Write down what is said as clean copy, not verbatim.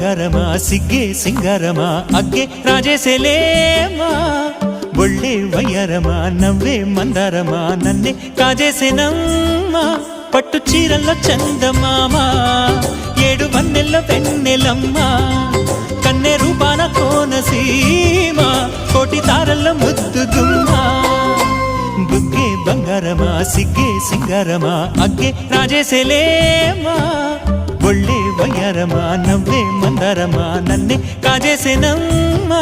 బంగారమా సిగ్గే సింగారమా అగ్గే రాజేసేలేమా ఒళ్ళే వయ్యారమా నవ్వే మందారమా నన్నే కాజేసేనమ్మా పట్టు చీరల్లో చందమామా ఏడు వన్నెల్లో వెన్నెలమ్మా కన్నె రూపాన కోనసీమ కోటి తారల్లో ముద్దుగుమ్మా బుగ్గే బంగారమా సిగ్గే సింగారమా అగ్గే రాజేసేలేమా ఒళ్ళే వయ్యారమా నవ్వే మందారమా నన్నే కాజేసేనమ్మా